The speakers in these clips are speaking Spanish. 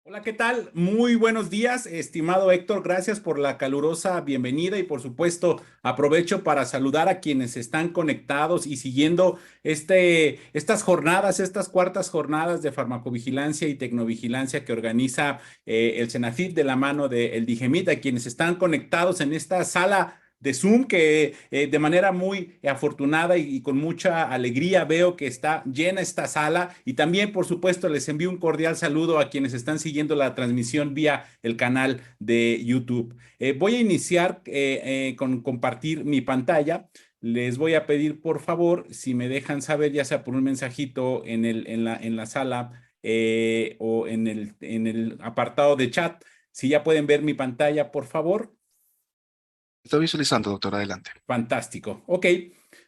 Hola, ¿qué tal? Muy buenos días, estimado Héctor. Gracias por la calurosa bienvenida y por supuesto aprovecho para saludar a quienes están conectados y siguiendo estas jornadas, estas cuartas jornadas de farmacovigilancia y tecnovigilancia que organiza el Cenafit de la mano del DIGEMIT, a quienes están conectados en esta sala de Zoom que de manera muy afortunada y con mucha alegría veo que está llena esta sala y también por supuesto les envío un cordial saludo a quienes están siguiendo la transmisión vía el canal de YouTube. Voy a iniciar con compartir mi pantalla. Les voy a pedir por favor si me dejan saber ya sea por un mensajito en la sala o en el apartado de chat si ya pueden ver mi pantalla por favor. Está visualizando, doctor, adelante. Fantástico. Ok,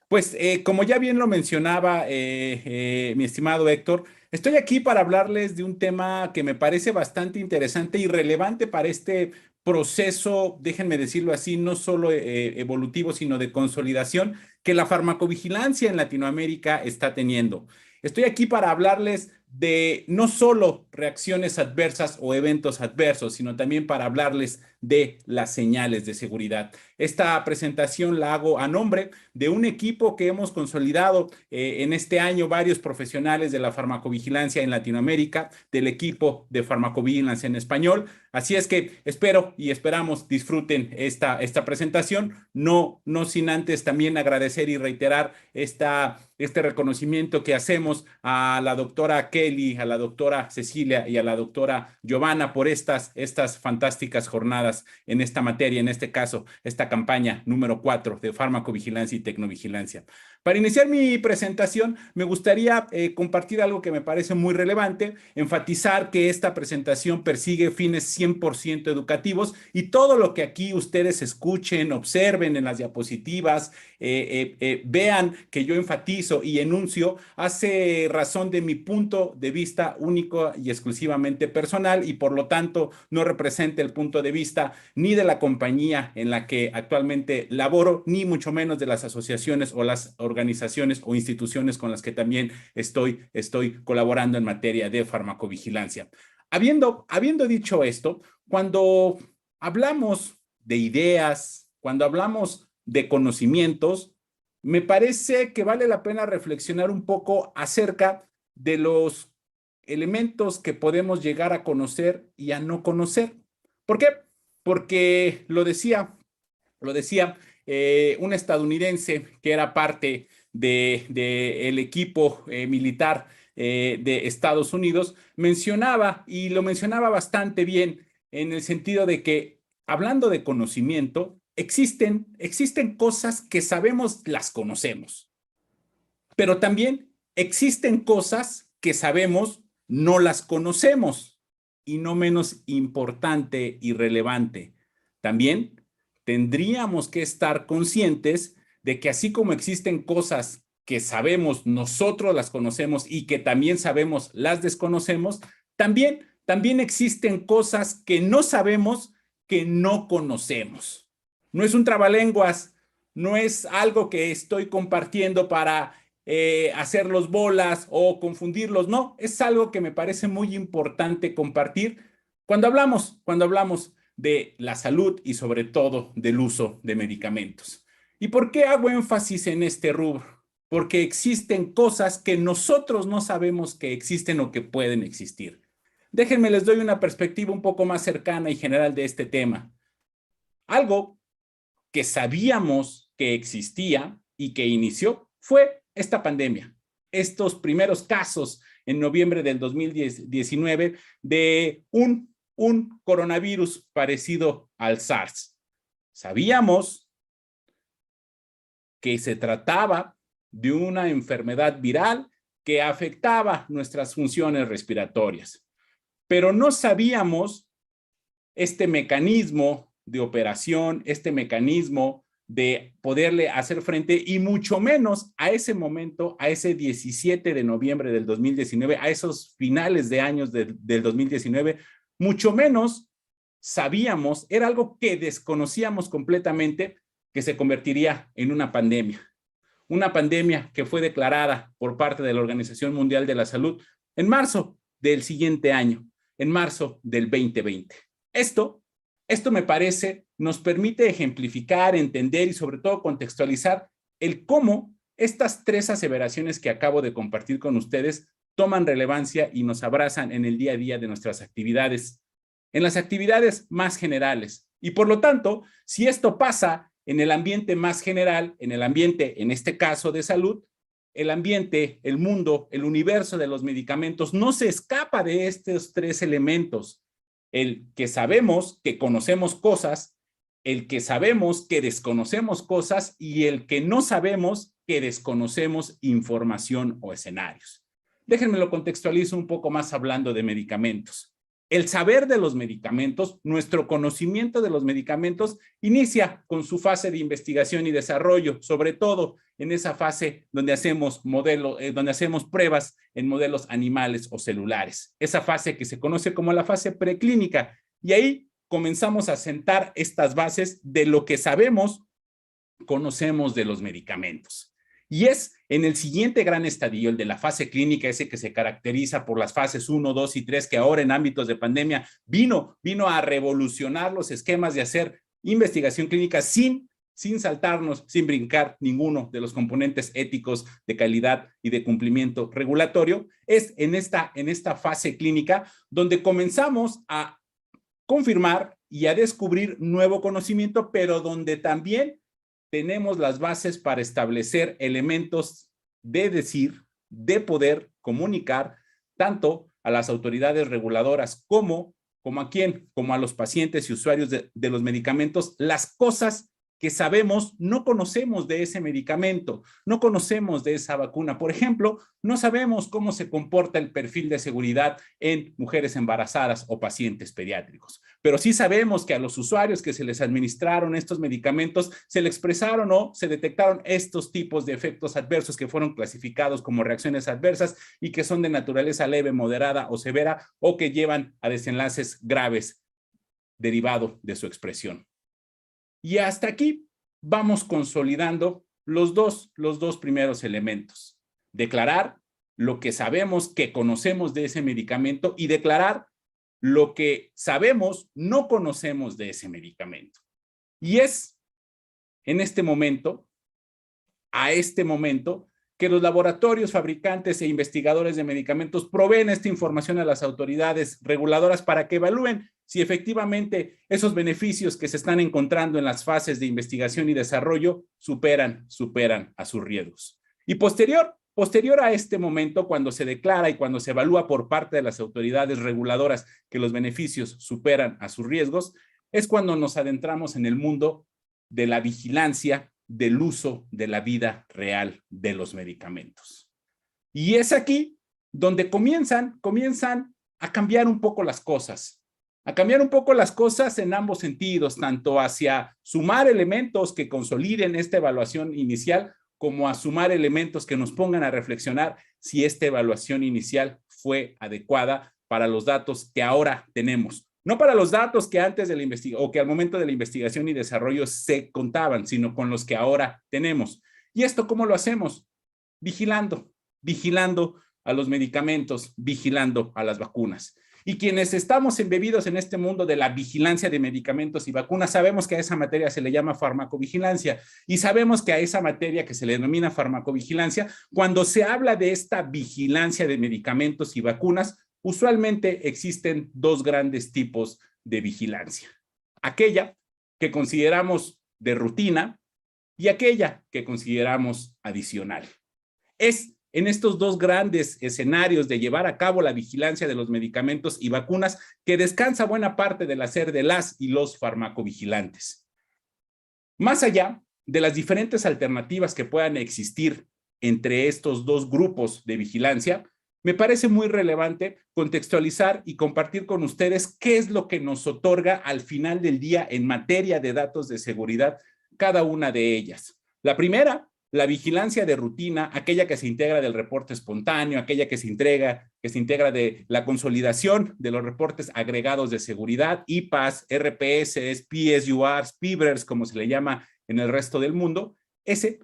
pues como ya bien lo mencionaba mi estimado Héctor, estoy aquí para hablarles de un tema que me parece bastante interesante y relevante para este proceso, déjenme decirlo así, no solo evolutivo, sino de consolidación que la farmacovigilancia en Latinoamérica está teniendo. Estoy aquí para hablarles de no solo reacciones adversas o eventos adversos, sino también para hablarles de las señales de seguridad. Esta presentación la hago a nombre de un equipo que hemos consolidado en este año varios profesionales de la farmacovigilancia en Latinoamérica, del equipo de farmacovigilancia en español. Así es que espero y esperamos disfruten esta presentación, no sin antes también agradecer y reiterar este reconocimiento que hacemos a la doctora Kelly, a la doctora Cecilia y a la doctora Giovanna por estas fantásticas jornadas en esta materia, en este caso, esta campaña número 4 de farmacovigilancia y tecnovigilancia. Para iniciar mi presentación, me gustaría compartir algo que me parece muy relevante, enfatizar que esta presentación persigue fines 100% educativos y todo lo que aquí ustedes escuchen, observen en las diapositivas, vean que yo enfatizo y enuncio, hace razón de mi punto de vista único y exclusivamente personal y por lo tanto no representa el punto de vista ni de la compañía en la que actualmente laboro, ni mucho menos de las asociaciones o las organizaciones o instituciones con las que también estoy colaborando en materia de farmacovigilancia. Habiendo dicho esto, cuando hablamos de ideas, cuando hablamos de conocimientos, me parece que vale la pena reflexionar un poco acerca de los elementos que podemos llegar a conocer y a no conocer. ¿Por qué? Porque lo decía un estadounidense que era parte el equipo militar de Estados Unidos, mencionaba, y lo mencionaba bastante bien, en el sentido de que, hablando de conocimiento, existen cosas que sabemos, las conocemos, pero también existen cosas que sabemos, no las conocemos, y no menos importante y relevante. También tendríamos que estar conscientes de que así como existen cosas que sabemos, nosotros las conocemos y que también sabemos, las desconocemos, también existen cosas que no sabemos, que no conocemos. No es un trabalenguas, no es algo que estoy compartiendo para hacerlos bolas o confundirlos. No, es algo que me parece muy importante compartir cuando hablamos de la salud y sobre todo del uso de medicamentos. ¿Y por qué hago énfasis en este rubro? Porque existen cosas que nosotros no sabemos que existen o que pueden existir. Déjenme les doy una perspectiva un poco más cercana y general de este tema. Algo que sabíamos que existía y que inició fue esta pandemia. Estos primeros casos en noviembre del 2019 de un coronavirus parecido al SARS. Sabíamos que se trataba de una enfermedad viral que afectaba nuestras funciones respiratorias, pero no sabíamos este mecanismo de operación, este mecanismo de poderle hacer frente y mucho menos a ese momento, a ese 17 de noviembre del 2019, a esos finales de años del 2019, mucho menos sabíamos, era algo que desconocíamos completamente, que se convertiría en una pandemia que fue declarada por parte de la Organización Mundial de la Salud en marzo del siguiente año. en marzo del 2020. Esto me parece nos permite ejemplificar, entender y sobre todo contextualizar el cómo estas tres aseveraciones que acabo de compartir con ustedes toman relevancia y nos abrazan en el día a día de nuestras actividades, en las actividades más generales. Y por lo tanto, si esto pasa en el ambiente más general, en el ambiente, en este caso de salud, el ambiente, el mundo, el universo de los medicamentos no se escapa de estos tres elementos. El que sabemos que conocemos cosas, el que sabemos que desconocemos cosas y el que no sabemos que desconocemos información o escenarios. Déjenme lo contextualizo un poco más hablando de medicamentos. El saber de los medicamentos, nuestro conocimiento de los medicamentos, inicia con su fase de investigación y desarrollo, sobre todo en esa fase donde hacemos pruebas en modelos animales o celulares. Esa fase que se conoce como la fase preclínica. Y ahí comenzamos a sentar estas bases de lo que conocemos de los medicamentos. Y es en el siguiente gran estadio, el de la fase clínica, ese que se caracteriza por las fases 1, 2 y 3, que ahora en ámbitos de pandemia vino a revolucionar los esquemas de hacer investigación clínica sin saltarnos, sin brincar ninguno de los componentes éticos de calidad y de cumplimiento regulatorio. Es en esta fase clínica donde comenzamos a confirmar y a descubrir nuevo conocimiento, pero donde también tenemos las bases para establecer elementos de decir, de poder comunicar tanto a las autoridades reguladoras como a quién, como a los pacientes y usuarios de los medicamentos, las cosas que sabemos, no conocemos de ese medicamento, no conocemos de esa vacuna. Por ejemplo, no sabemos cómo se comporta el perfil de seguridad en mujeres embarazadas o pacientes pediátricos, pero sí sabemos que a los usuarios que se les administraron estos medicamentos se le expresaron o se detectaron estos tipos de efectos adversos que fueron clasificados como reacciones adversas y que son de naturaleza leve, moderada o severa o que llevan a desenlaces graves derivado de su expresión. Y hasta aquí vamos consolidando los dos primeros elementos. Declarar lo que sabemos que conocemos de ese medicamento y declarar lo que sabemos no conocemos de ese medicamento. Y es en este momento, que los laboratorios, fabricantes e investigadores de medicamentos proveen esta información a las autoridades reguladoras para que evalúen si efectivamente esos beneficios que se están encontrando en las fases de investigación y desarrollo superan a sus riesgos. Y posterior a este momento, cuando se declara y cuando se evalúa por parte de las autoridades reguladoras que los beneficios superan a sus riesgos, es cuando nos adentramos en el mundo de la vigilancia del uso de la vida real de los medicamentos. Y es aquí donde comienzan a cambiar un poco las cosas. En ambos sentidos, tanto hacia sumar elementos que consoliden esta evaluación inicial, como a sumar elementos que nos pongan a reflexionar si esta evaluación inicial fue adecuada para los datos que ahora tenemos. No para los datos que antes de la investigación o que al momento de la investigación y desarrollo se contaban, sino con los que ahora tenemos. ¿Y esto cómo lo hacemos? Vigilando a los medicamentos, vigilando a las vacunas. Y quienes estamos embebidos en este mundo de la vigilancia de medicamentos y vacunas, sabemos que a esa materia se le llama farmacovigilancia y sabemos que a esa materia que se le denomina farmacovigilancia, cuando se habla de esta vigilancia de medicamentos y vacunas, usualmente existen dos grandes tipos de vigilancia. Aquella que consideramos de rutina y aquella que consideramos adicional. Es en estos dos grandes escenarios de llevar a cabo la vigilancia de los medicamentos y vacunas que descansa buena parte del hacer de las y los farmacovigilantes. Más allá de las diferentes alternativas que puedan existir entre estos dos grupos de vigilancia, me parece muy relevante contextualizar y compartir con ustedes qué es lo que nos otorga al final del día en materia de datos de seguridad cada una de ellas. La primera, la vigilancia de rutina, aquella que se integra del reporte espontáneo, aquella que se integra de la consolidación de los reportes agregados de seguridad, IPAs, RPS, PSURs, PIBRs, como se le llama en el resto del mundo. Ese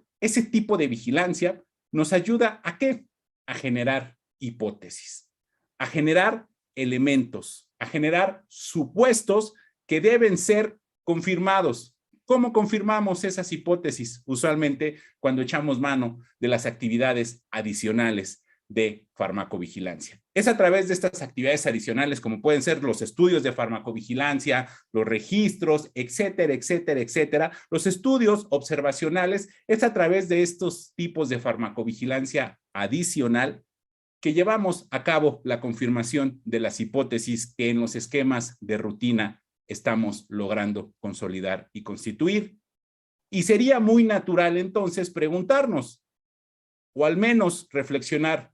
tipo de vigilancia nos ayuda ¿a qué? A generar hipótesis, a generar elementos, a generar supuestos que deben ser confirmados. ¿Cómo confirmamos esas hipótesis? Usualmente cuando echamos mano de las actividades adicionales de farmacovigilancia. Es a través de estas actividades adicionales, como pueden ser los estudios de farmacovigilancia, los registros, etcétera, etcétera, etcétera. Los estudios observacionales es a través de estos tipos de farmacovigilancia adicional que llevamos a cabo la confirmación de las hipótesis que en los esquemas de rutina estamos logrando consolidar y constituir. Y sería muy natural entonces preguntarnos, o al menos reflexionar,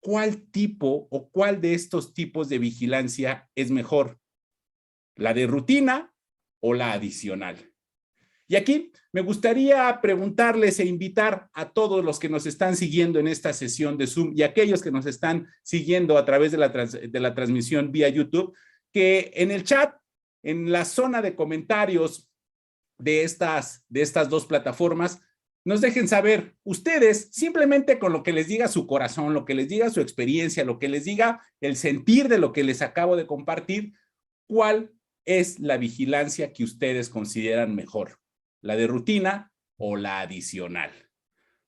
¿cuál tipo o cuál de estos tipos de vigilancia es mejor? ¿La de rutina o la adicional? Y aquí me gustaría preguntarles e invitar a todos los que nos están siguiendo en esta sesión de Zoom y aquellos que nos están siguiendo a través de la transmisión vía YouTube, que en el chat, en la zona de comentarios de estas dos plataformas, nos dejen saber ustedes, simplemente con lo que les diga su corazón, lo que les diga su experiencia, lo que les diga el sentir de lo que les acabo de compartir, cuál es la vigilancia que ustedes consideran mejor, la de rutina o la adicional.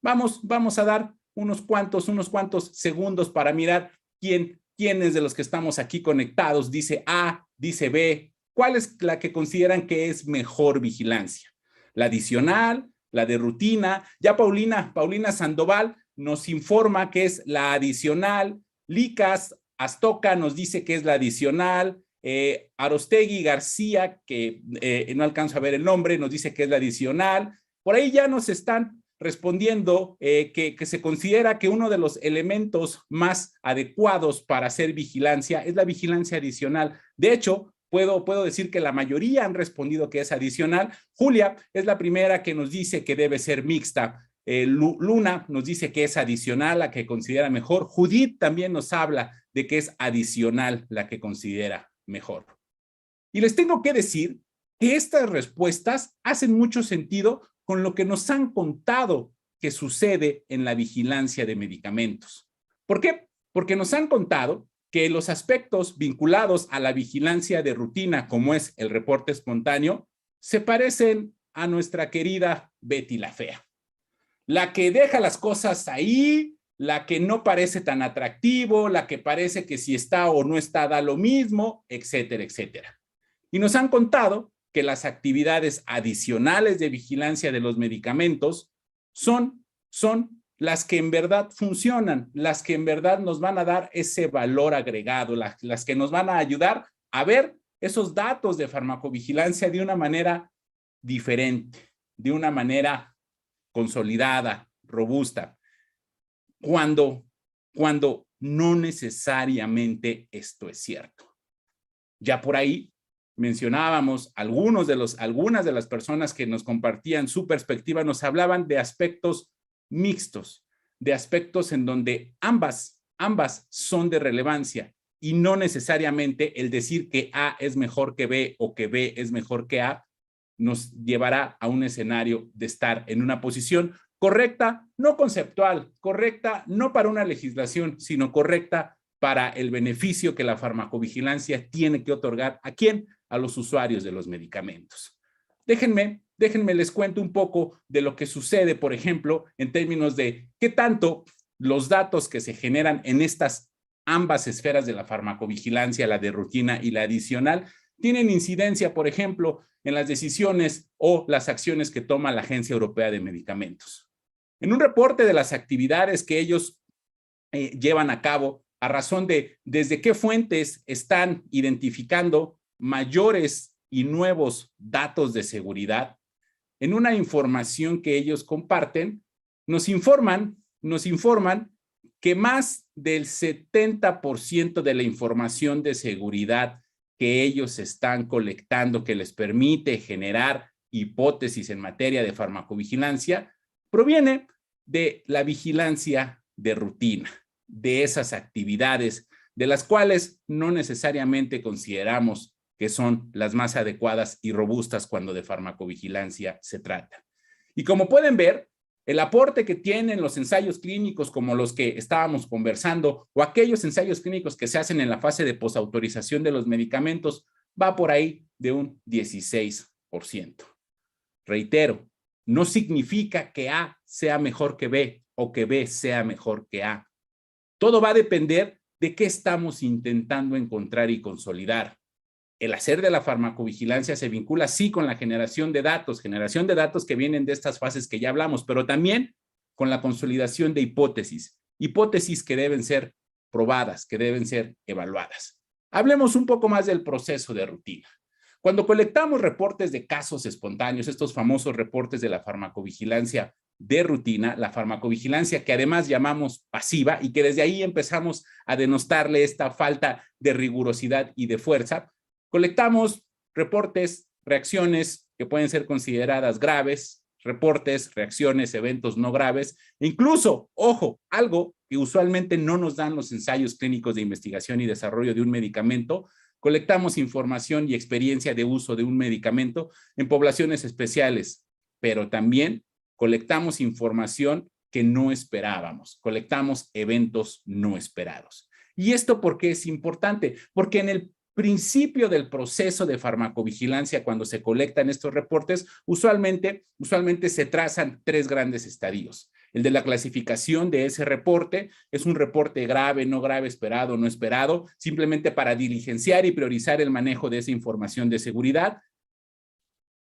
Vamos a dar unos cuantos segundos para mirar quiénes de los que estamos aquí conectados dice A, dice B, cuál es la que consideran que es mejor vigilancia, la adicional, la de rutina. Ya Paulina Sandoval nos informa que es la adicional. Licas Astoca nos dice que es la adicional. Arostegui García, que no alcanzo a ver el nombre, nos dice que es la adicional. Por ahí ya nos están respondiendo que se considera que uno de los elementos más adecuados para hacer vigilancia es la vigilancia adicional. De hecho, puedo decir que la mayoría han respondido que es adicional. Julia es la primera que nos dice que debe ser mixta. Luna nos dice que es adicional, la que considera mejor. Judith también nos habla de que es adicional la que considera mejor. Y les tengo que decir que estas respuestas hacen mucho sentido con lo que nos han contado que sucede en la vigilancia de medicamentos. ¿Por qué? Porque nos han contado que los aspectos vinculados a la vigilancia de rutina, como es el reporte espontáneo, se parecen a nuestra querida Betty la Fea. La que deja las cosas ahí, la que no parece tan atractivo, la que parece que si está o no está da lo mismo, etcétera, etcétera. Y nos han contado que las actividades adicionales de vigilancia de los medicamentos son las que en verdad funcionan, las que en verdad nos van a dar ese valor agregado, las que nos van a ayudar a ver esos datos de farmacovigilancia de una manera diferente, de una manera consolidada, robusta, cuando no necesariamente esto es cierto. Ya por ahí mencionábamos algunas de las personas que nos compartían su perspectiva, nos hablaban de aspectos mixtos, de aspectos en donde ambas son de relevancia y no necesariamente el decir que A es mejor que B o que B es mejor que A nos llevará a un escenario de estar en una posición correcta, no conceptual, correcta no para una legislación, sino correcta para el beneficio que la farmacovigilancia tiene que otorgar ¿a quién? A los usuarios de los medicamentos. Déjenme les cuento un poco de lo que sucede, por ejemplo, en términos de qué tanto los datos que se generan en estas ambas esferas de la farmacovigilancia, la de rutina y la adicional, tienen incidencia, por ejemplo, en las decisiones o las acciones que toma la Agencia Europea de Medicamentos. En un reporte de las actividades que ellos llevan a cabo a razón de desde qué fuentes están identificando mayores y nuevos datos de seguridad, en una información que ellos comparten, nos informan que más del 70% de la información de seguridad que ellos están colectando, que les permite generar hipótesis en materia de farmacovigilancia, proviene de la vigilancia de rutina, de esas actividades de las cuales no necesariamente consideramos que son las más adecuadas y robustas cuando de farmacovigilancia se trata. Y como pueden ver, El aporte que tienen los ensayos clínicos como los que estábamos conversando o aquellos ensayos clínicos que se hacen en la fase de posautorización de los medicamentos va por ahí de un 16%. Reitero, no significa que A sea mejor que B o que B sea mejor que A. Todo va a depender de qué estamos intentando encontrar y consolidar. El hacer de la farmacovigilancia se vincula sí con la generación de datos que vienen de estas fases que ya hablamos, pero también con la consolidación de hipótesis que deben ser probadas, que deben ser evaluadas. Hablemos un poco más del proceso de rutina. Cuando colectamos reportes de casos espontáneos, estos famosos reportes de la farmacovigilancia de rutina, la farmacovigilancia que además llamamos pasiva y que desde ahí empezamos a denostarle esta falta de rigurosidad y de fuerza, colectamos reportes, reacciones que pueden ser consideradas graves, reportes, reacciones, eventos no graves, e incluso, ojo, algo que usualmente no nos dan los ensayos clínicos de investigación y desarrollo de un medicamento, colectamos información y experiencia de uso de un medicamento en poblaciones especiales, pero también colectamos información que no esperábamos, colectamos eventos no esperados. ¿Y esto por qué es importante? Porque en el principio del proceso de farmacovigilancia, cuando se colectan estos reportes, usualmente se trazan tres grandes estadios. El de la clasificación de ese reporte es un reporte grave, no grave, esperado, no esperado, simplemente para diligenciar y priorizar el manejo de esa información de seguridad.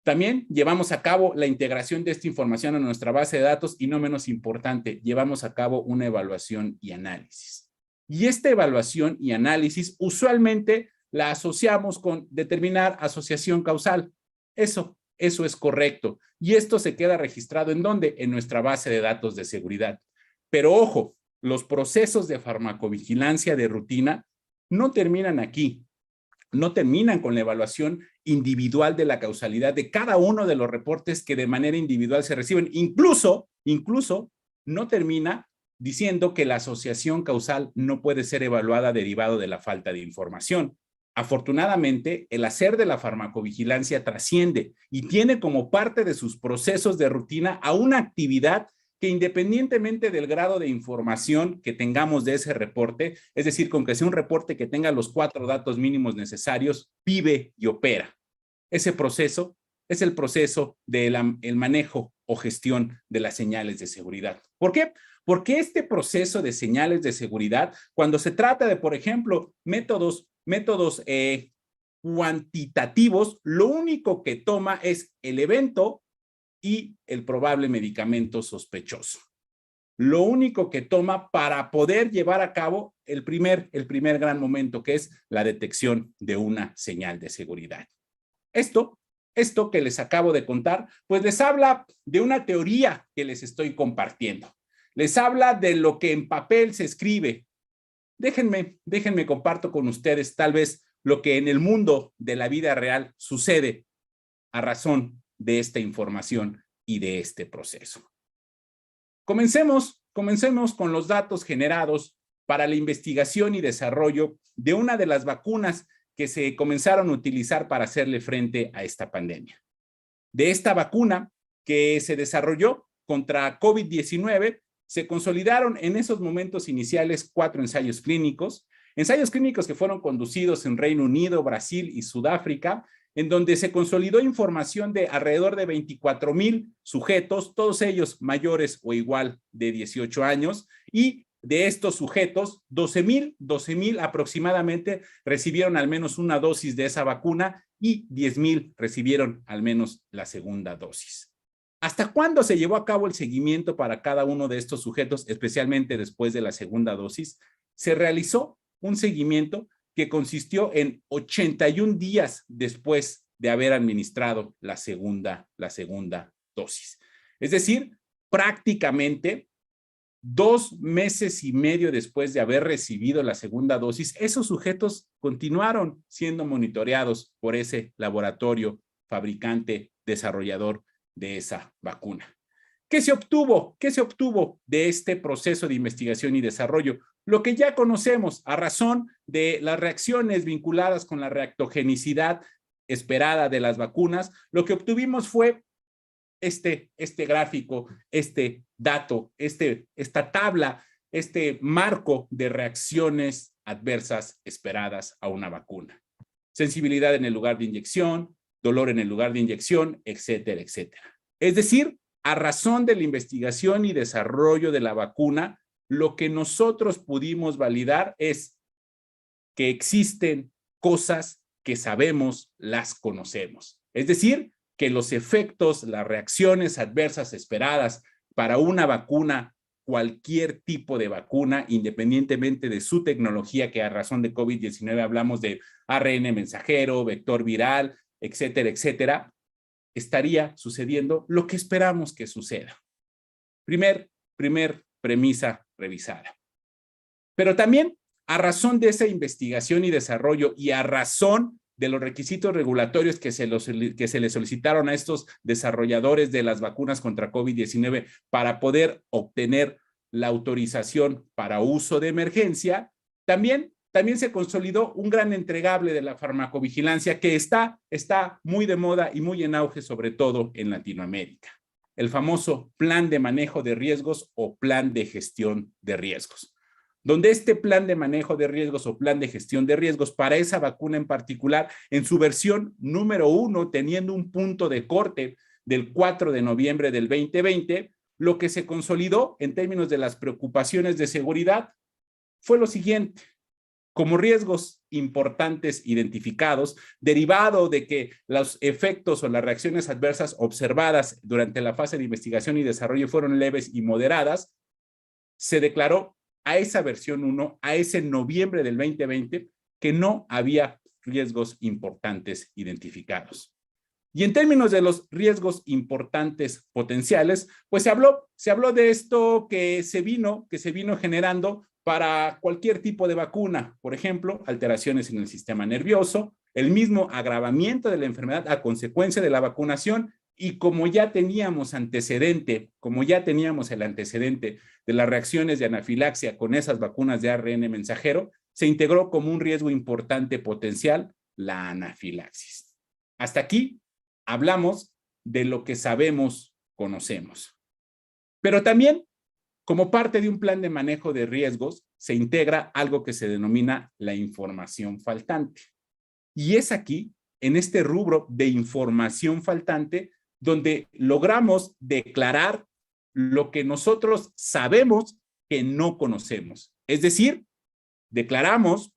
También llevamos a cabo la integración de esta información a nuestra base de datos y no menos importante, llevamos a cabo una evaluación y análisis. Y esta evaluación y análisis usualmente la asociamos con determinar asociación causal. Eso es correcto. Y esto se queda registrado ¿en dónde? En nuestra base de datos de seguridad. Pero ojo, los procesos de farmacovigilancia de rutina no terminan aquí. No terminan con la evaluación individual de la causalidad de cada uno de los reportes que de manera individual se reciben. Incluso no termina diciendo que la asociación causal no puede ser evaluada derivado de la falta de información. Afortunadamente, el hacer de la farmacovigilancia trasciende y tiene como parte de sus procesos de rutina a una actividad que independientemente del grado de información que tengamos de ese reporte, es decir, con que sea un reporte que tenga los 4 datos mínimos necesarios, vive y opera. Ese proceso es el proceso del manejo o gestión de las señales de seguridad. ¿Por qué? Porque este proceso de señales de seguridad, cuando se trata de, por ejemplo, métodos cuantitativos, lo único que toma es el evento y el probable medicamento sospechoso. Lo único que toma para poder llevar a cabo el primer gran momento, que es la detección de una señal de seguridad. Esto que les acabo de contar, pues les habla de una teoría que les estoy compartiendo. Les habla de lo que en papel se escribe. Déjenme comparto con ustedes tal vez lo que en el mundo de la vida real sucede a razón de esta información y de este proceso. Comencemos con los datos generados para la investigación y desarrollo de una de las vacunas que se comenzaron a utilizar para hacerle frente a esta pandemia. De esta vacuna que se desarrolló contra COVID-19, se consolidaron en esos momentos iniciales 4 ensayos clínicos que fueron conducidos en Reino Unido, Brasil y Sudáfrica, en donde se consolidó información de alrededor de 24,000 sujetos, todos ellos mayores o igual de 18 años, y de estos sujetos, 12,000 aproximadamente recibieron al menos una dosis de esa vacuna y 10,000 recibieron al menos la segunda dosis. ¿Hasta cuándo se llevó a cabo el seguimiento para cada uno de estos sujetos, especialmente después de la segunda dosis? Se realizó un seguimiento que consistió en 81 días después de haber administrado la segunda dosis. Es decir, prácticamente 2 meses y medio después de haber recibido la segunda dosis, esos sujetos continuaron siendo monitoreados por ese laboratorio fabricante, desarrollador de esa vacuna. ¿Qué se obtuvo? ¿Qué se obtuvo de este proceso de investigación y desarrollo? Lo que ya conocemos a razón de las reacciones vinculadas con la reactogenicidad esperada de las vacunas, lo que obtuvimos fue este gráfico, este dato, esta tabla, este marco de reacciones adversas esperadas a una vacuna. Sensibilidad en el lugar de inyección, dolor en el lugar de inyección, etcétera, etcétera. Es decir, a razón de la investigación y desarrollo de la vacuna, lo que nosotros pudimos validar es que existen cosas que sabemos, las conocemos. Es decir, que los efectos, las reacciones adversas esperadas para una vacuna, cualquier tipo de vacuna, independientemente de su tecnología, que a razón de COVID-19 hablamos de ARN mensajero, vector viral, etcétera, etcétera, estaría sucediendo lo que esperamos que suceda. Primer premisa revisada. Pero también, a razón de esa investigación y desarrollo y a razón de los requisitos regulatorios que se le solicitaron a estos desarrolladores de las vacunas contra COVID-19 para poder obtener la autorización para uso de emergencia, también se consolidó un gran entregable de la farmacovigilancia que está muy de moda y muy en auge, sobre todo en Latinoamérica. El famoso plan de manejo de riesgos o plan de gestión de riesgos, donde este plan de manejo de riesgos o plan de gestión de riesgos para esa vacuna en particular, en su versión número 1, teniendo un punto de corte del 4 de noviembre del 2020, lo que se consolidó en términos de las preocupaciones de seguridad fue lo siguiente: como riesgos importantes identificados, derivado de que los efectos o las reacciones adversas observadas durante la fase de investigación y desarrollo fueron leves y moderadas, se declaró a esa versión 1, a ese noviembre del 2020, que no había riesgos importantes identificados. Y en términos de los riesgos importantes potenciales, pues se habló de esto que se vino generando para cualquier tipo de vacuna. Por ejemplo, alteraciones en el sistema nervioso, el mismo agravamiento de la enfermedad a consecuencia de la vacunación, y como ya teníamos el antecedente de las reacciones de anafilaxia con esas vacunas de ARN mensajero, se integró como un riesgo importante potencial la anafilaxis. Hasta aquí hablamos de lo que sabemos, conocemos. Pero también, como parte de un plan de manejo de riesgos, se integra algo que se denomina la información faltante. Y es aquí, en este rubro de información faltante, donde logramos declarar lo que nosotros sabemos que no conocemos. Es decir, declaramos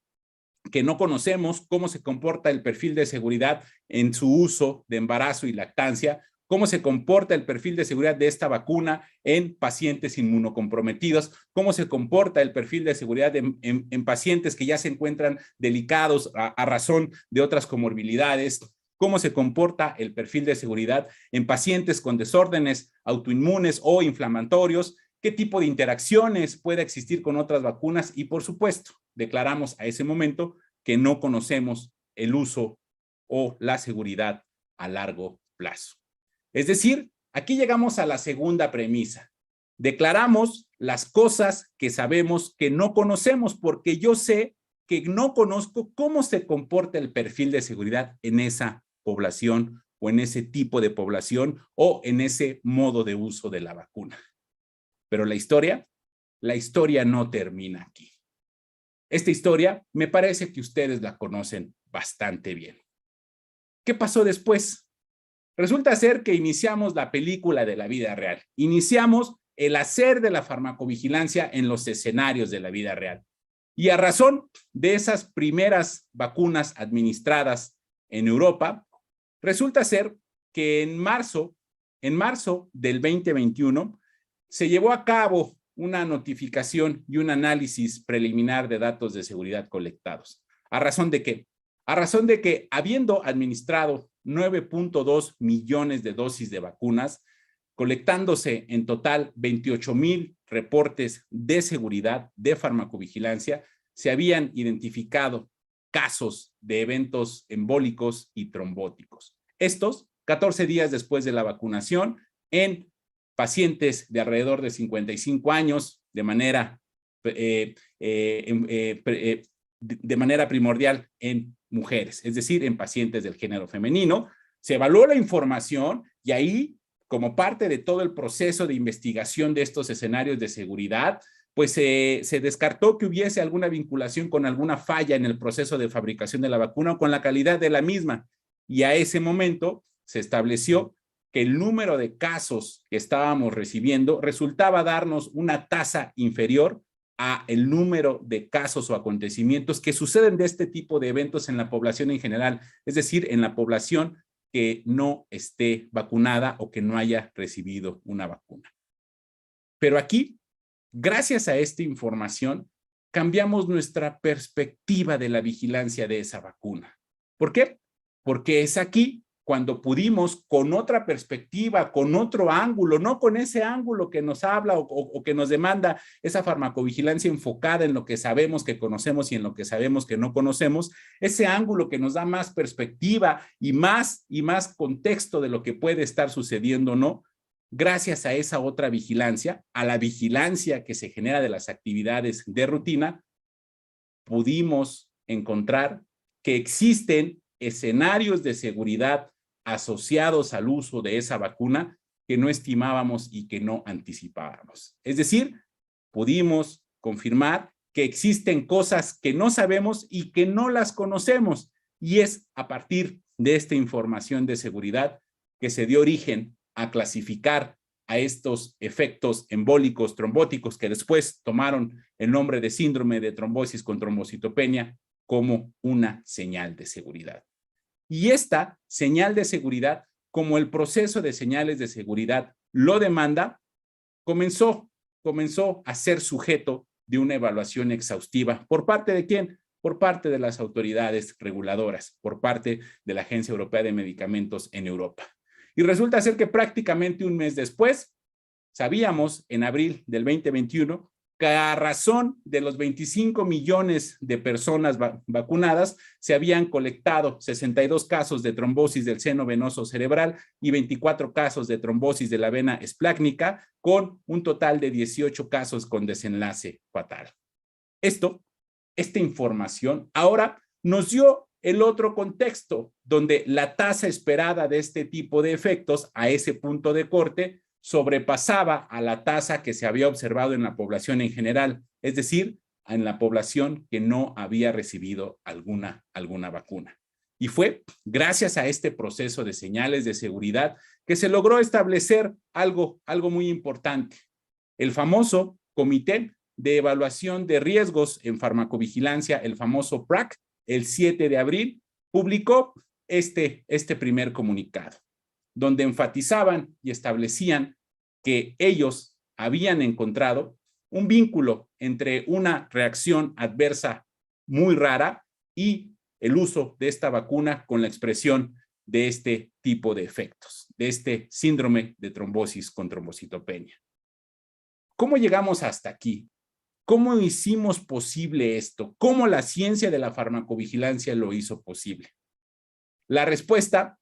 que no conocemos cómo se comporta el perfil de seguridad en su uso de embarazo y lactancia, cómo se comporta el perfil de seguridad de esta vacuna en pacientes inmunocomprometidos, cómo se comporta el perfil de seguridad en pacientes que ya se encuentran delicados a razón de otras comorbilidades, cómo se comporta el perfil de seguridad en pacientes con desórdenes autoinmunes o inflamatorios, qué tipo de interacciones puede existir con otras vacunas y, por supuesto, declaramos a ese momento que no conocemos el uso o la seguridad a largo plazo. Es decir, aquí llegamos a la segunda premisa. Declaramos las cosas que sabemos que no conocemos, porque yo sé que no conozco cómo se comporta el perfil de seguridad en esa población o en ese tipo de población o en ese modo de uso de la vacuna. Pero la historia no termina aquí. Esta historia me parece que ustedes la conocen bastante bien. ¿Qué pasó después? Resulta ser que iniciamos la película de la vida real. Iniciamos el hacer de la farmacovigilancia en los escenarios de la vida real. Y a razón de esas primeras vacunas administradas en Europa, resulta ser que en marzo del 2021 se llevó a cabo una notificación y un análisis preliminar de datos de seguridad colectados. ¿A razón de qué? A razón de que, habiendo administrado 9.2 millones de dosis de vacunas, colectándose en total 28,000 reportes de seguridad de farmacovigilancia, se habían identificado casos de eventos embólicos y trombóticos. Estos 14 días después de la vacunación en pacientes de alrededor de 55 años de manera primordial en mujeres, es decir, en pacientes del género femenino. Se evaluó la información y ahí como parte de todo el proceso de investigación de estos escenarios de seguridad, pues se descartó que hubiese alguna vinculación con alguna falla en el proceso de fabricación de la vacuna o con la calidad de la misma. Y a ese momento se estableció que el número de casos que estábamos recibiendo resultaba darnos una tasa inferior a el número de casos o acontecimientos que suceden de este tipo de eventos en la población en general, es decir, en la población que no esté vacunada o que no haya recibido una vacuna. Pero aquí, gracias a esta información, cambiamos nuestra perspectiva de la vigilancia de esa vacuna. ¿Por qué? Porque es aquí cuando pudimos, con otra perspectiva, con otro ángulo, no con ese ángulo que nos habla o que nos demanda esa farmacovigilancia enfocada en lo que sabemos que conocemos y en lo que sabemos que no conocemos, ese ángulo que nos da más perspectiva y más contexto de lo que puede estar sucediendo o no, gracias a esa otra vigilancia, a la vigilancia que se genera de las actividades de rutina, pudimos encontrar que existen escenarios de seguridad asociados al uso de esa vacuna que no estimábamos y que no anticipábamos. Es decir, pudimos confirmar que existen cosas que no sabemos y que no las conocemos, y es a partir de esta información de seguridad que se dio origen a clasificar a estos efectos embólicos trombóticos que después tomaron el nombre de síndrome de trombosis con trombocitopenia como una señal de seguridad. Y esta señal de seguridad, como el proceso de señales de seguridad lo demanda, comenzó a ser sujeto de una evaluación exhaustiva. ¿Por parte de quién? Por parte de las autoridades reguladoras, por parte de la Agencia Europea de Medicamentos en Europa. Y resulta ser que prácticamente un mes después, sabíamos en abril del 2021, que a razón de los 25 millones de personas vacunadas, se habían colectado 62 casos de trombosis del seno venoso cerebral y 24 casos de trombosis de la vena esplácnica, con un total de 18 casos con desenlace fatal. Esta información ahora nos dio el otro contexto, donde la tasa esperada de este tipo de efectos a ese punto de corte sobrepasaba a la tasa que se había observado en la población en general, es decir, en la población que no había recibido alguna vacuna. Y fue gracias a este proceso de señales de seguridad que se logró establecer algo muy importante. El famoso Comité de Evaluación de Riesgos en Farmacovigilancia, el famoso PRAC, el 7 de abril, publicó este primer comunicado, donde enfatizaban y establecían que ellos habían encontrado un vínculo entre una reacción adversa muy rara y el uso de esta vacuna con la expresión de este tipo de efectos, de este síndrome de trombosis con trombocitopenia. ¿Cómo llegamos hasta aquí? ¿Cómo hicimos posible esto? ¿Cómo la ciencia de la farmacovigilancia lo hizo posible? La respuesta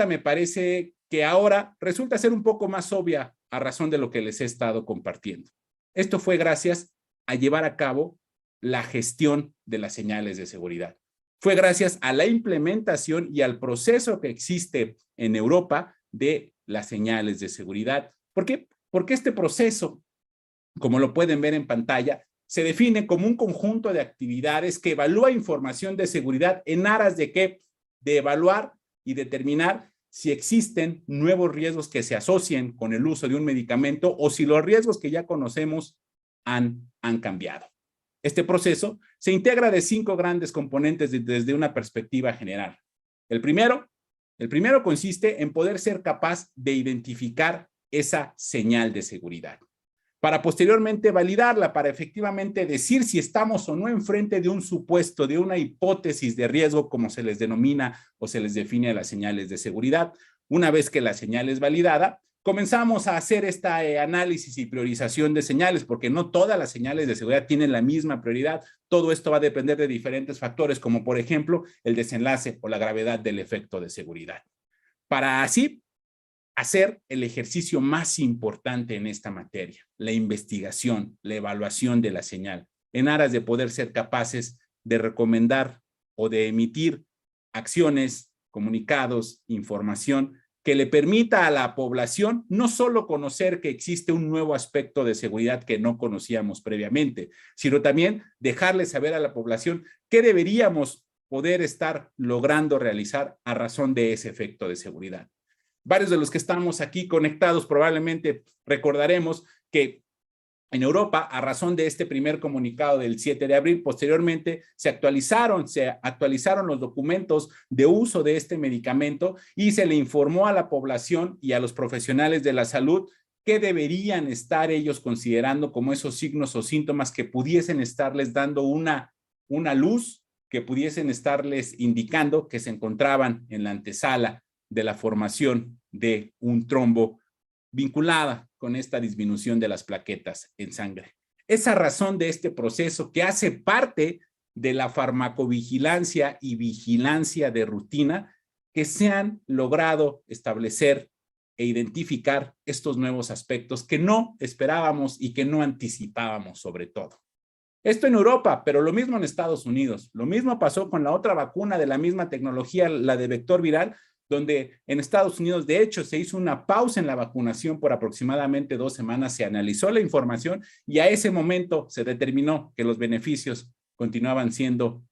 me parece que ahora resulta ser un poco más obvia a razón de lo que les he estado compartiendo. Esto fue gracias a llevar a cabo la gestión de las señales de seguridad. Fue gracias a la implementación y al proceso que existe en Europa de las señales de seguridad. ¿Por qué? Porque este proceso, como lo pueden ver en pantalla, se define como un conjunto de actividades que evalúa información de seguridad en aras de ¿qué? De evaluar y determinar si existen nuevos riesgos que se asocien con el uso de un medicamento o si los riesgos que ya conocemos han cambiado. Este proceso se integra de 5 grandes componentes desde una perspectiva general. El primero consiste en poder ser capaz de identificar esa señal de seguridad, para posteriormente validarla, para efectivamente decir si estamos o no enfrente de un supuesto, de una hipótesis de riesgo, como se les denomina o se les define a las señales de seguridad. Una vez que la señal es validada, comenzamos a hacer análisis y priorización de señales, porque no todas las señales de seguridad tienen la misma prioridad. Todo esto va a depender de diferentes factores, como por ejemplo el desenlace o la gravedad del efecto de seguridad. Para así hacer el ejercicio más importante en esta materia, la investigación, la evaluación de la señal, en aras de poder ser capaces de recomendar o de emitir acciones, comunicados, información que le permita a la población no solo conocer que existe un nuevo aspecto de seguridad que no conocíamos previamente, sino también dejarle saber a la población qué deberíamos poder estar logrando realizar a razón de ese efecto de seguridad. Varios de los que estamos aquí conectados probablemente recordaremos que en Europa, a razón de este primer comunicado del 7 de abril, posteriormente se actualizaron los documentos de uso de este medicamento y se le informó a la población y a los profesionales de la salud qué deberían estar ellos considerando como esos signos o síntomas que pudiesen estarles dando una luz, que pudiesen estarles indicando que se encontraban en la antesala de la formación de un trombo vinculada con esta disminución de las plaquetas en sangre. Esa razón de este proceso que hace parte de la farmacovigilancia y vigilancia de rutina que se han logrado establecer e identificar estos nuevos aspectos que no esperábamos y que no anticipábamos sobre todo. Esto en Europa, pero lo mismo en Estados Unidos. Lo mismo pasó con la otra vacuna de la misma tecnología, la de vector viral, donde en Estados Unidos, de hecho, se hizo una pausa en la vacunación por aproximadamente 2 semanas, se analizó la información y a ese momento se determinó que los beneficios continuaban siendo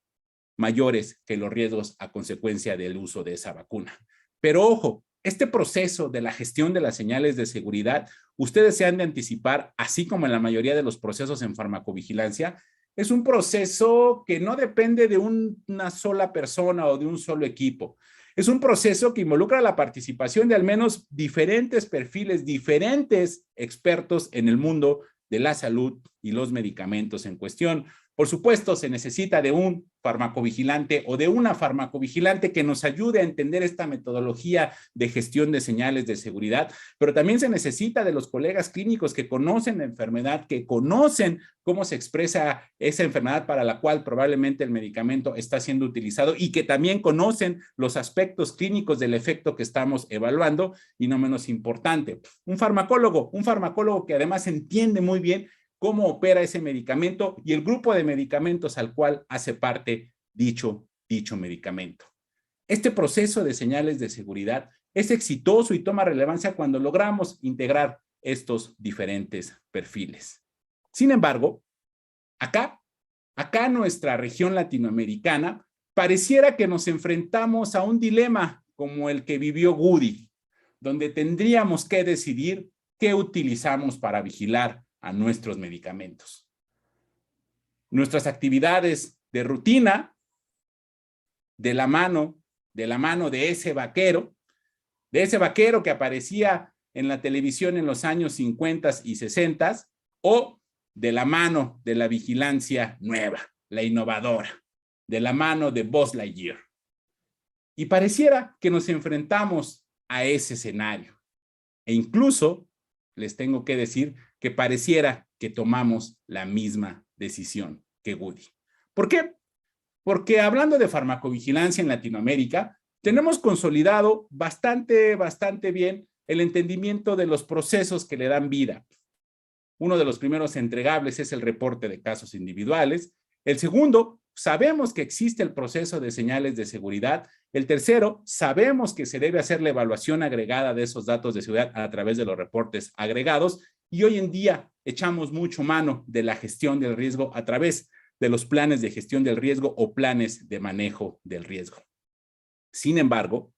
mayores que los riesgos a consecuencia del uso de esa vacuna. Pero ojo, este proceso de la gestión de las señales de seguridad, ustedes se han de anticipar, así como en la mayoría de los procesos en farmacovigilancia, es un proceso que no depende de una sola persona o de un solo equipo. Es un proceso que involucra la participación de al menos diferentes perfiles, diferentes expertos en el mundo de la salud y los medicamentos en cuestión. Por supuesto, se necesita de un farmacovigilante o de una farmacovigilante que nos ayude a entender esta metodología de gestión de señales de seguridad, pero también se necesita de los colegas clínicos que conocen la enfermedad, que conocen cómo se expresa esa enfermedad para la cual probablemente el medicamento está siendo utilizado y que también conocen los aspectos clínicos del efecto que estamos evaluando y no menos importante, un farmacólogo que además entiende muy bien cómo opera ese medicamento y el grupo de medicamentos al cual hace parte dicho medicamento. Este proceso de señales de seguridad es exitoso y toma relevancia cuando logramos integrar estos diferentes perfiles. Sin embargo, acá en nuestra región latinoamericana, pareciera que nos enfrentamos a un dilema como el que vivió Woody, donde tendríamos que decidir qué utilizamos para vigilar a nuestros medicamentos. Nuestras actividades de rutina, de la mano de ese vaquero que aparecía en la televisión en los años 50 y 60, o de la mano de la vigilancia nueva, la innovadora, de la mano de Buzz Lightyear. Y pareciera que nos enfrentamos a ese escenario. E incluso les tengo que decir que pareciera que tomamos la misma decisión que Woody. ¿Por qué? Porque hablando de farmacovigilancia en Latinoamérica, tenemos consolidado bastante bien el entendimiento de los procesos que le dan vida. Uno de los primeros entregables es el reporte de casos individuales. El segundo, sabemos que existe el proceso de señales de seguridad. El tercero, sabemos que se debe hacer la evaluación agregada de esos datos de seguridad a través de los reportes agregados. Y hoy en día echamos mucho mano de la gestión del riesgo a través de los planes de gestión del riesgo o planes de manejo del riesgo. Sin embargo,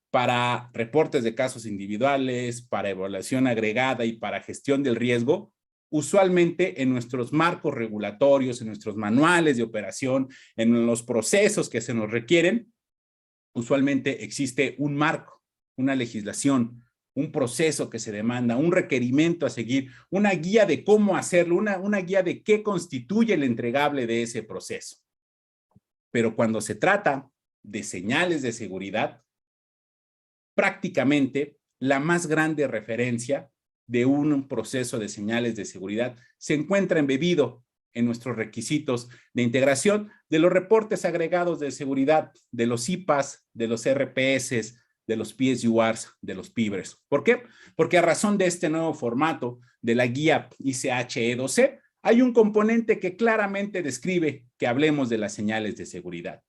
para reportes de casos individuales, para evaluación agregada y para gestión del riesgo, usualmente en nuestros marcos regulatorios, en nuestros manuales de operación, en los procesos que se nos requieren, usualmente existe un marco, una legislación, un proceso que se demanda, un requerimiento a seguir, una guía de cómo hacerlo, una guía de qué constituye el entregable de ese proceso. Pero cuando se trata de señales de seguridad, prácticamente la más grande referencia de un proceso de señales de seguridad se encuentra embebido en nuestros requisitos de integración de los reportes agregados de seguridad, de los IPAs, de los RPS, de los PSURs, de los PIBRs. ¿Por qué? Porque a razón de este nuevo formato de la guía ICH-E12, hay un componente que claramente describe que hablemos de las señales de seguridad.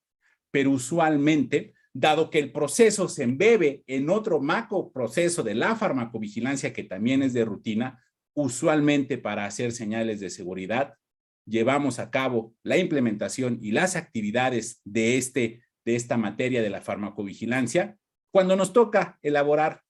Pero usualmente dado que el proceso se embebe en otro macro proceso de la farmacovigilancia que también es de rutina, usualmente para hacer señales de seguridad, llevamos a cabo la implementación y las actividades de esta materia de la farmacovigilancia cuando nos toca elaborar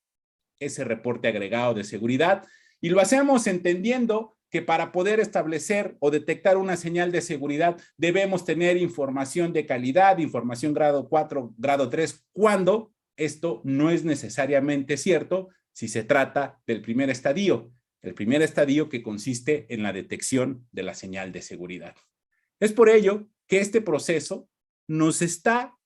ese reporte agregado de seguridad, y lo hacemos entendiendo que para poder establecer o detectar una señal de seguridad debemos tener información de calidad, información grado 4, grado 3, cuando esto no es necesariamente cierto si se trata del primer estadio, el primer estadio que consiste en la detección de la señal de seguridad. Es por ello que este proceso nos está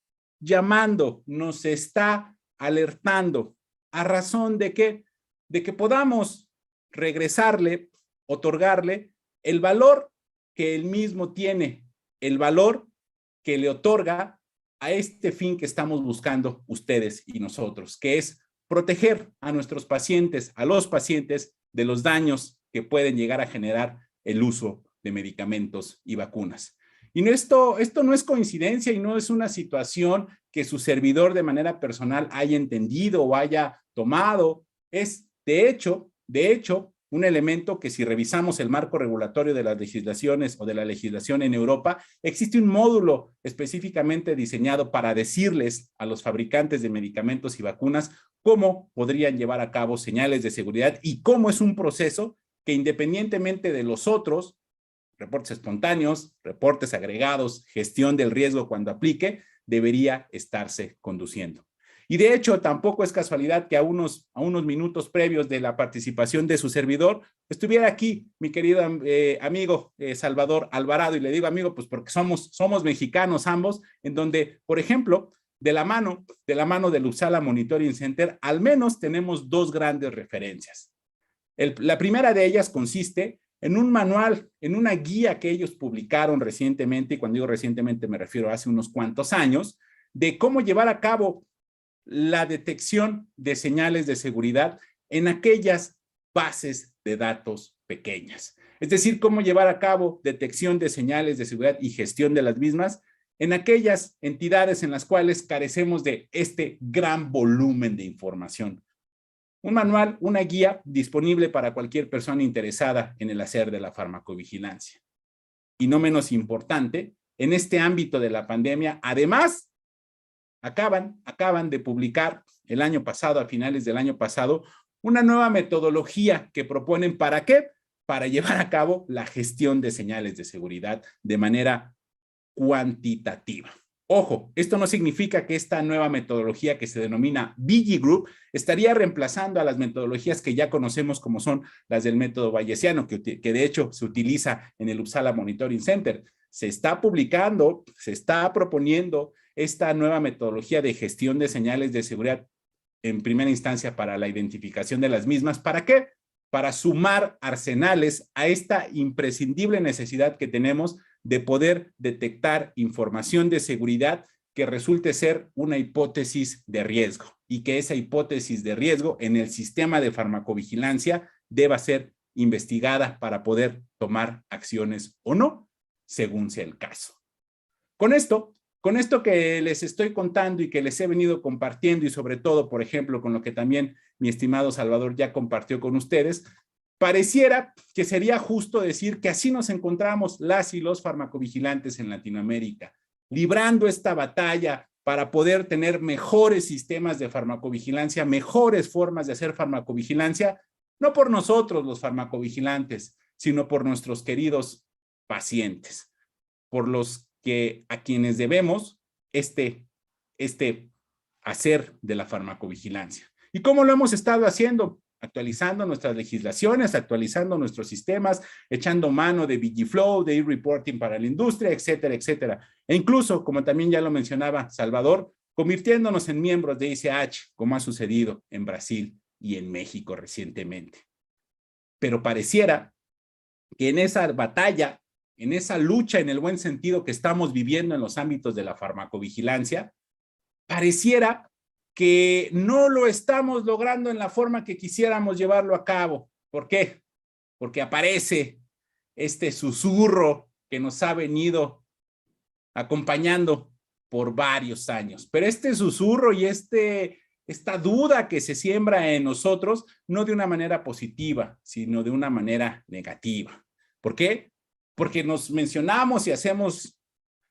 llamando, nos está alertando. ¿A razón de qué? De que podamos regresarle, otorgarle el valor que él mismo tiene, el valor que le otorga a este fin que estamos buscando ustedes y nosotros, que es proteger a nuestros pacientes, a los pacientes, de los daños que pueden llegar a generar el uso de medicamentos y vacunas. Y esto no es coincidencia y no es una situación que su servidor de manera personal haya entendido o haya tomado. Es, de hecho, un elemento que si revisamos el marco regulatorio de las legislaciones o de la legislación en Europa, existe un módulo específicamente diseñado para decirles a los fabricantes de medicamentos y vacunas cómo podrían llevar a cabo señales de seguridad y cómo es un proceso que independientemente de los otros, reportes espontáneos, reportes agregados, gestión del riesgo cuando aplique, debería estarse conduciendo. Y de hecho, tampoco es casualidad que a unos minutos previos de la participación de su servidor, estuviera aquí mi querido amigo Salvador Alvarado, y le digo amigo, pues porque somos mexicanos ambos, en donde, por ejemplo, de la mano del Uppsala Monitoring Center, al menos tenemos dos grandes referencias. La primera de ellas consiste en un manual, en una guía que ellos publicaron recientemente, y cuando digo recientemente me refiero a hace unos cuantos años, de cómo llevar a cabo la detección de señales de seguridad en aquellas bases de datos pequeñas. Es decir, cómo llevar a cabo detección de señales de seguridad y gestión de las mismas en aquellas entidades en las cuales carecemos de este gran volumen de información. Un manual, una guía disponible para cualquier persona interesada en el hacer de la farmacovigilancia. Y no menos importante, en este ámbito de la pandemia, además, acaban de publicar el año pasado, a finales del año pasado, una nueva metodología que proponen ¿para qué? Para llevar a cabo la gestión de señales de seguridad de manera cuantitativa. Ojo, esto no significa que esta nueva metodología que se denomina BG Group estaría reemplazando a las metodologías que ya conocemos como son las del método bayesiano, que de hecho se utiliza en el Uppsala Monitoring Center. Se está publicando, se está proponiendo esta nueva metodología de gestión de señales de seguridad en primera instancia para la identificación de las mismas. ¿Para qué? Para sumar arsenales a esta imprescindible necesidad que tenemos de poder detectar información de seguridad que resulte ser una hipótesis de riesgo y que esa hipótesis de riesgo en el sistema de farmacovigilancia deba ser investigada para poder tomar acciones o no, según sea el caso. Con esto que les estoy contando y que les he venido compartiendo y sobre todo, por ejemplo, con lo que también mi estimado Salvador ya compartió con ustedes, pareciera que sería justo decir que así nos encontramos las y los farmacovigilantes en Latinoamérica, librando esta batalla para poder tener mejores sistemas de farmacovigilancia, mejores formas de hacer farmacovigilancia, no por nosotros los farmacovigilantes, sino por nuestros queridos pacientes, por los que a quienes debemos este hacer de la farmacovigilancia. ¿Y cómo lo hemos estado haciendo? Actualizando nuestras legislaciones, actualizando nuestros sistemas, echando mano de VigiFlow, de e-reporting para la industria, etcétera, etcétera. E incluso, como también ya lo mencionaba Salvador, convirtiéndonos en miembros de ICH, como ha sucedido en Brasil y en México recientemente. Pero pareciera que en esa batalla, en esa lucha en el buen sentido que estamos viviendo en los ámbitos de la farmacovigilancia, pareciera que no lo estamos logrando en la forma que quisiéramos llevarlo a cabo. ¿Por qué? Porque aparece este susurro que nos ha venido acompañando por varios años. Pero este susurro y esta duda que se siembra en nosotros, no de una manera positiva, sino de una manera negativa. ¿Por qué? Porque nos mencionamos y hacemos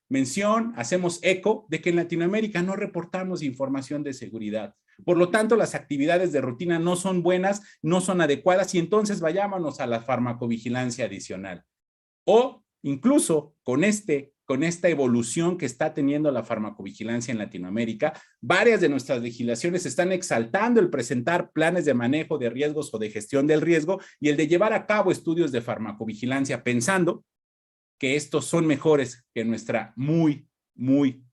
mención, hacemos eco de que en Latinoamérica no reportamos información de seguridad. Por lo tanto, las actividades de rutina no son buenas, no son adecuadas y entonces vayámonos a la farmacovigilancia adicional. O incluso con esta evolución que está teniendo la farmacovigilancia en Latinoamérica, varias de nuestras legislaciones están exaltando el presentar planes de manejo de riesgos o de gestión del riesgo y el de llevar a cabo estudios de farmacovigilancia pensando que estos son mejores que nuestra muy, muy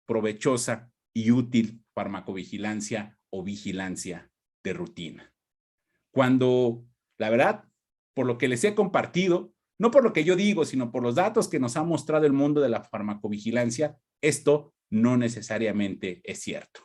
provechosa y útil farmacovigilancia o vigilancia de rutina. Cuando, la verdad, por lo que les he compartido, no por lo que yo digo, sino por los datos que nos ha mostrado el mundo de la farmacovigilancia, esto no necesariamente es cierto.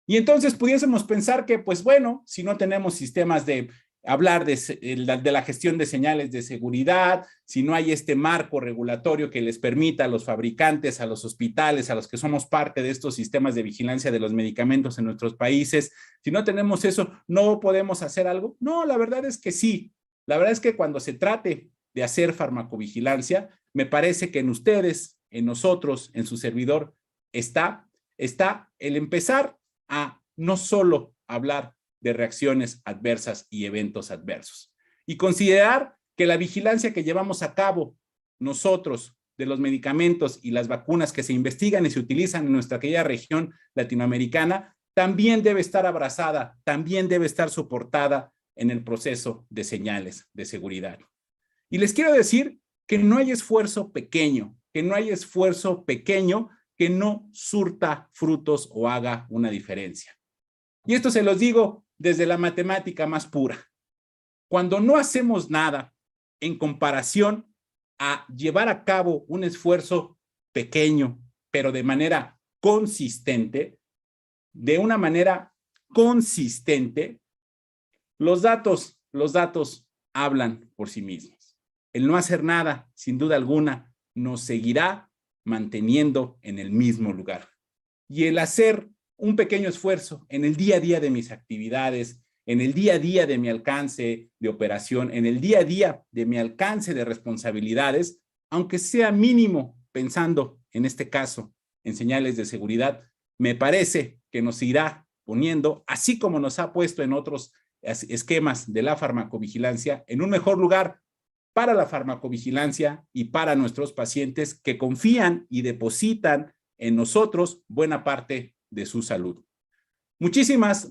Y entonces pudiésemos pensar que, pues bueno, si no tenemos sistemas de hablar de la gestión de señales de seguridad, si no hay este marco regulatorio que les permita a los fabricantes, a los hospitales, a los que somos parte de estos sistemas de vigilancia de los medicamentos en nuestros países, si no tenemos eso, ¿no podemos hacer algo? No, la verdad es que sí. La verdad es que cuando se trate de hacer farmacovigilancia, me parece que en ustedes, en nosotros, en su servidor, está el empezar a no solo hablar de reacciones adversas y eventos adversos. Y considerar que la vigilancia que llevamos a cabo nosotros de los medicamentos y las vacunas que se investigan y se utilizan en nuestra querida región latinoamericana también debe estar abrazada, también debe estar soportada en el proceso de señales de seguridad. Y les quiero decir que no hay esfuerzo pequeño, que no surta frutos o haga una diferencia. Y esto se los digo desde la matemática más pura. Cuando no hacemos nada en comparación a llevar a cabo un esfuerzo pequeño, pero de manera consistente, los datos hablan por sí mismos. El no hacer nada, sin duda alguna, nos seguirá manteniendo en el mismo lugar. Y el hacer un pequeño esfuerzo en el día a día de mis actividades, en el día a día de mi alcance de operación, en el día a día de mi alcance de responsabilidades, aunque sea mínimo, pensando en este caso en señales de seguridad, me parece que nos irá poniendo, así como nos ha puesto en otros esquemas de la farmacovigilancia, en un mejor lugar para la farmacovigilancia y para nuestros pacientes que confían y depositan en nosotros buena parte de su salud. Muchísimas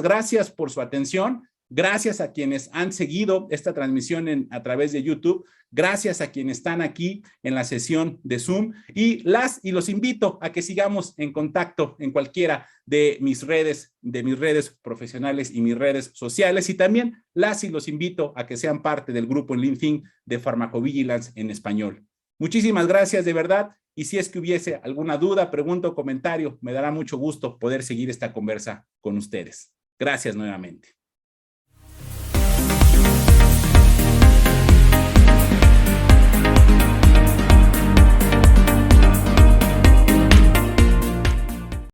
gracias por su atención. Gracias a quienes han seguido esta transmisión a través de YouTube. Gracias a quienes están aquí en la sesión de Zoom. Y los invito a que sigamos en contacto en cualquiera de mis redes profesionales y mis redes sociales. Y también los invito a que sean parte del grupo en LinkedIn de Pharmacovigilance en español. Muchísimas gracias de verdad. Y si es que hubiese alguna duda, pregunta o comentario, me dará mucho gusto poder seguir esta conversa con ustedes. Gracias nuevamente.